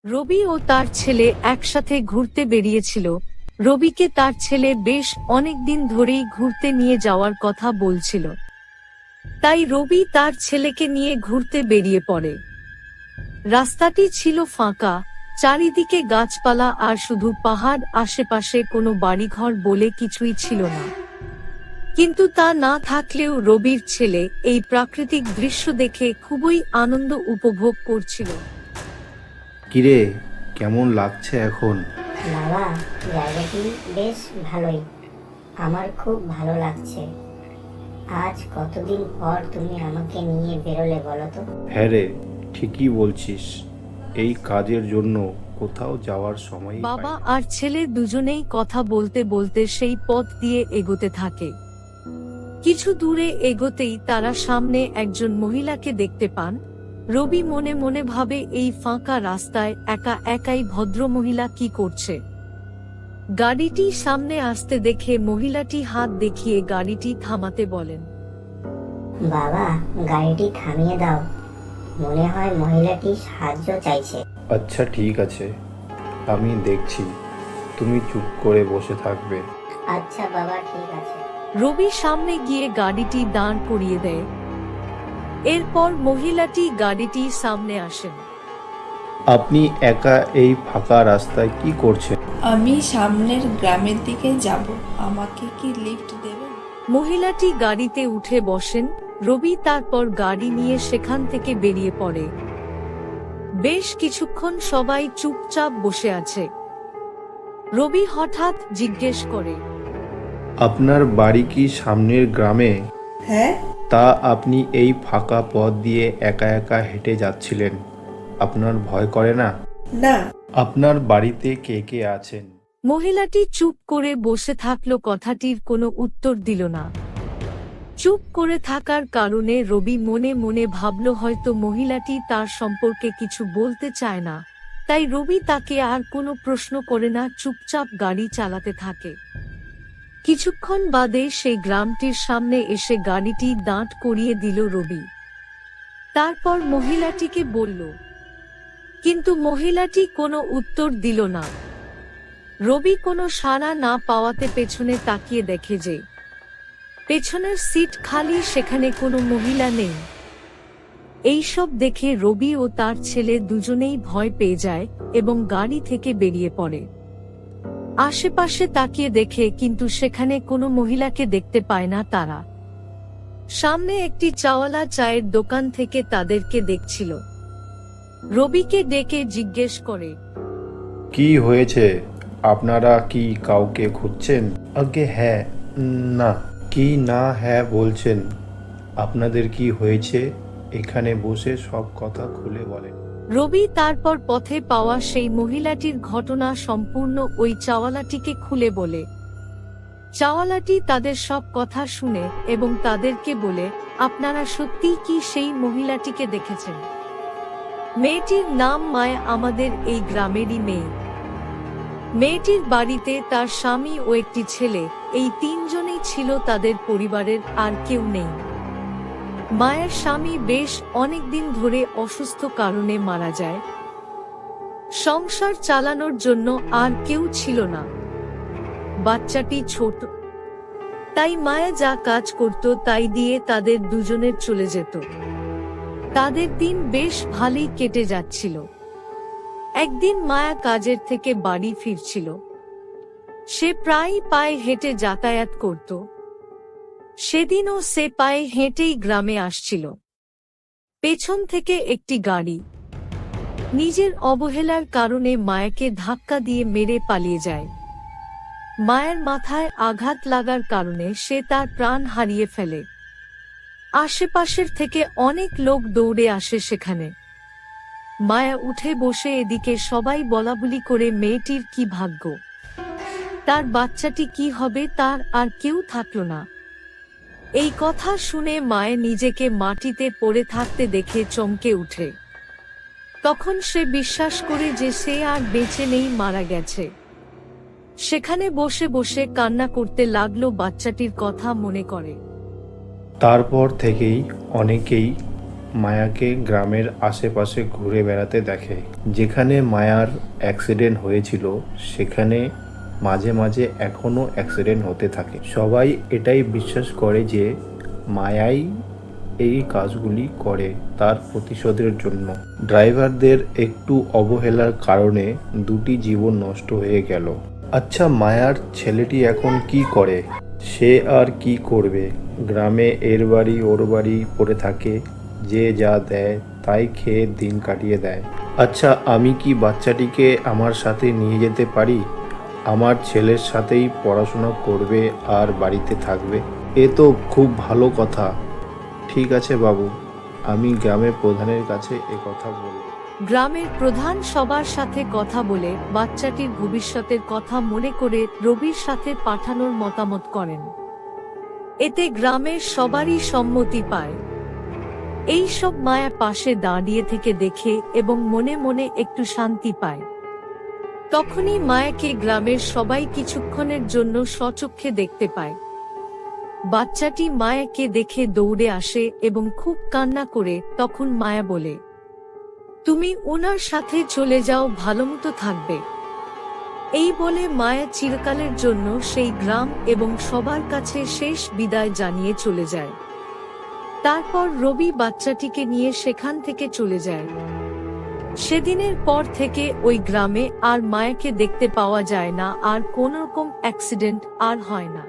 রবি ও তার ছেলে একসাথে ঘুরতে বেরিয়েছিল। রবিকে তার ছেলে বেশ অনেকদিন ধরেই ঘুরতে নিয়ে যাওয়ার কথা বলছিল। তাই রবি তার ছেলেকে নিয়ে ঘুরতে বেরিয়ে পড়ে। রাস্তাটি ছিল ফাঁকা, চারিদিকে গাছপালা আর শুধু পাহাড়, আশেপাশে কোনো বাড়িঘর বলে কিছুই ছিল না। কিন্তু তা না থাকলেও রবির ছেলে এই প্রাকৃতিক দৃশ্য দেখে খুবই আনন্দ উপভোগ করছিল। কিরে, কেমন লাগছে এখন? বাবা, জায়গাটি বেশ ভালোই। আমার খুব ভালো লাগছে। আজ কতদিন পর তুমি আমাকে নিয়ে বেরোলে বলো তো? হ্যাঁ রে, ঠিকই বলছিস। এই কাজের জন্য কোথাও যাওয়ার সময় বাবা আর ছেলে দুজনেই কথা বলতে বলতে সেই পথ দিয়ে এগোতে থাকে। কিছু দূরে এগোতেই তারা সামনে একজন মহিলাকে দেখতে পান। রবি মনে মনে ভাবে, এই ফাঁকা রাস্তায় একা একাই ভদ্রমহিলা কি করছে। গাড়িটি সামনে আসতে দেখে মহিলাটি হাত দেখিয়ে গাড়িটি থামাতে বলেন। বাবা, গাড়িটি থামিয়ে দাও। মনে হয় মহিলাটি সাহায্য চাইছে। আচ্ছা ঠিক আছে, আমি দেখছি। তুমি চুপ করে বসে থাকবে। আচ্ছা বাবা, ঠিক আছে। রবি সামনে গিয়ে গাড়িটি দাঁড় করিয়ে দেয়। এরপর মহিলাটি গাড়িটির সামনে আসেন। আপনি একা এই ফাঁকা রাস্তায় কি করছেন? আমি সামনের গ্রামের দিকে যাব। আমাকে কি লিফট দেবেন? মহিলাটি গাড়িতে উঠে বসেন। রবি তারপর গাড়ি নিয়ে সেখান থেকে বেরিয়ে পড়ে। বেশ কিছুক্ষণ সবাই চুপচাপ বসে আছে। রবি হঠাৎ জিজ্ঞেস করে, আপনার বাড়ি কি সামনের গ্রামে? হ্যাঁ। তা আপনি এই ফাঁকা পথ দিয়ে একা একা হেঁটে যাচ্ছিলেন, আপনার ভয় করে না? না। আপনার বাড়িতে কে কে আছেন? মহিলাটি চুপ করে বসে থাকলো, কথাটির কোনো উত্তর দিল না। চুপ করে থাকার কারণে রবি মনে মনে ভাবল হয়তো মহিলাটি তার সম্পর্কে কিছু বলতে চায় না। তাই রবি তাকে আর কোনো প্রশ্ন করে না, চুপচাপ গাড়ি চালাতে থাকে। কিছুক্ষণ বাদে সেই গ্রামটির সামনে এসে গাড়িটি দাঁড় করিয়ে দিল রবি। তারপর মহিলাটিকে বলল, কিন্তু মহিলাটি কোনো উত্তর দিল না। রবি কোনো সাড়া না পাওয়াতে পেছনে তাকিয়ে দেখে যে পেছনের সিট খালি, সেখানে কোনো মহিলা নেই। এইসব দেখে রবি ও তার ছেলে দুজনেই ভয় পেয়ে যায় এবং গাড়ি থেকে বেরিয়ে পড়ে। আশেপাশে তাকিয়ে দেখে কিন্তু সেখানে কোনো মহিলাকে দেখতে পায় না তারা। সামনে একটি চাওয়ালা চায়ের দোকান থেকে তাদেরকে দেখছিল। রবিকে ডেকে জিজ্ঞেস করে, কি হয়েছে? আপনারা কি কাউকে খুঁজছেন? আগে হ্যাঁ, না। কি না হ্যাঁ বলছেন? আপনাদের কি হয়েছে? এখানে বসে সব কথা খুলে বলেন। রবি তারপর পথে পাওয়া সেই মহিলাটির ঘটনা সম্পূর্ণ ওই চাওয়ালাটিকে খুলে বলে। চাওয়ালাটি তাদের সব কথা শুনে এবং তাদেরকে বলে, আপনারা সত্যিই কি সেই মহিলাটিকে দেখেছেন? মেয়েটির নাম মায়া, আমাদের এই গ্রামেরই মেয়ে। মেয়েটির বাড়িতে তার স্বামী ও একটি ছেলে, এই তিনজনেই ছিল তাদের পরিবারের, আর কেউ নেই। মায়ের স্বামী বেশ অনেকদিন ধরে অসুস্থ কারণে মারা যায়। সংসার চালানোর জন্য আর কেউ ছিল না। বাচ্চাটি ছোট, তাই মায়া যা কাজ করত তাই দিয়ে তাদের দুজনের চলে যেত। তাদের দিন বেশ ভালোই কেটে যাচ্ছিল। একদিন মায়া কাজের থেকে বাড়ি ফিরছিল। সে প্রায়ই পায়ে হেঁটে যাতায়াত করত। সেদিনও সে পায়ে হেঁটেই গ্রামে আসছিল। পেছন থেকে একটি গাড়ি নিজের অবহেলার কারণে মায়াকে ধাক্কা দিয়ে মেরে পালিয়ে যায়। মায়ের মাথায় আঘাত লাগার কারণে সে তার প্রাণ হারিয়ে ফেলে। আশেপাশের থেকে অনেক লোক দৌড়ে আসে সেখানে। মায়া উঠে বসে, এদিকে সবাই বলাবলি করে মেয়েটির কি ভাগ্য, তার বাচ্চাটি কি হবে, তার আর কেউ থাকলো না। এই কথা শুনে মায়ে নিজেকে মাটিতে পড়ে থাকতে দেখে চমকে উঠে। তখন সে বিশ্বাস করে যে সে আর বেঁচে নেই, মারা গেছে। সেখানে বসে বসে কান্না করতে লাগলো, বাচ্চাটির কথা মনে করে। তারপর থেকেই অনেকেই মায়াকে গ্রামের আশেপাশে ঘুরে বেড়াতে দেখে। যেখানে মায়ার অ্যাক্সিডেন্ট হয়েছিল সেখানে মাঝে মাঝে এখনও অ্যাক্সিডেন্ট হতে থাকে। সবাই এটাই বিশ্বাস করে যে মায়াই এই কাজগুলি করে তার প্রতিশোধের জন্য। ড্রাইভারদের একটু অবহেলার কারণে 2টি জীবন নষ্ট হয়ে গেল। আচ্ছা, মায়ার ছেলেটি এখন কি করে? সে আর কি করবে? গ্রামে এর বাড়ি ওর বাড়ি পড়ে থাকে, যে যা দেয় তাই খেয়ে দিন কাটিয়ে দেয়। আচ্ছা, আমি কি বাচ্চাটিকে আমার সাথে নিয়ে যেতে পারি? আমার ছেলের সাথেই পড়াশোনা করবে আর বাড়িতে থাকবে। এ তো খুব ভালো কথা। ঠিক আছে বাবু, আমি গ্রামের প্রধানের কাছে কথা বলবো। গ্রামের প্রধান সবার সাথে কথা বলে বাচ্চাটির ভবিষ্যতের কথা মনে করে রবির সাথে পাঠানোর মতামত করেন। এতে গ্রামের সবারই সম্মতি পায়। এই সব মায়া পাশে দাঁড়িয়ে থেকে দেখে এবং মনে মনে একটু শান্তি পায়। তখনই মায়াকে গ্রামের সবাই কিছুক্ষণের জন্য স্বচক্ষে দেখতে পায়। বাচ্চাটি মায়াকে দেখে দৌড়ে আসে এবং খুব কান্না করে। তখন মায়া বলে, তুমি ওনার সাথে চলে যাও, ভালোমতো থাকবে। এই বলে মায়া চিরকালের জন্য সেই গ্রাম এবং সবার কাছে শেষ বিদায় জানিয়ে চলে যায়। তারপর রবি বাচ্চাটিকে নিয়ে সেখান থেকে চলে যায়। সেদিনের পর থেকে ওই গ্রামে আর মায়াকে দেখতে পাওয়া যায় না, আর কোন রকম অ্যাক্সিডেন্ট আর হয় না।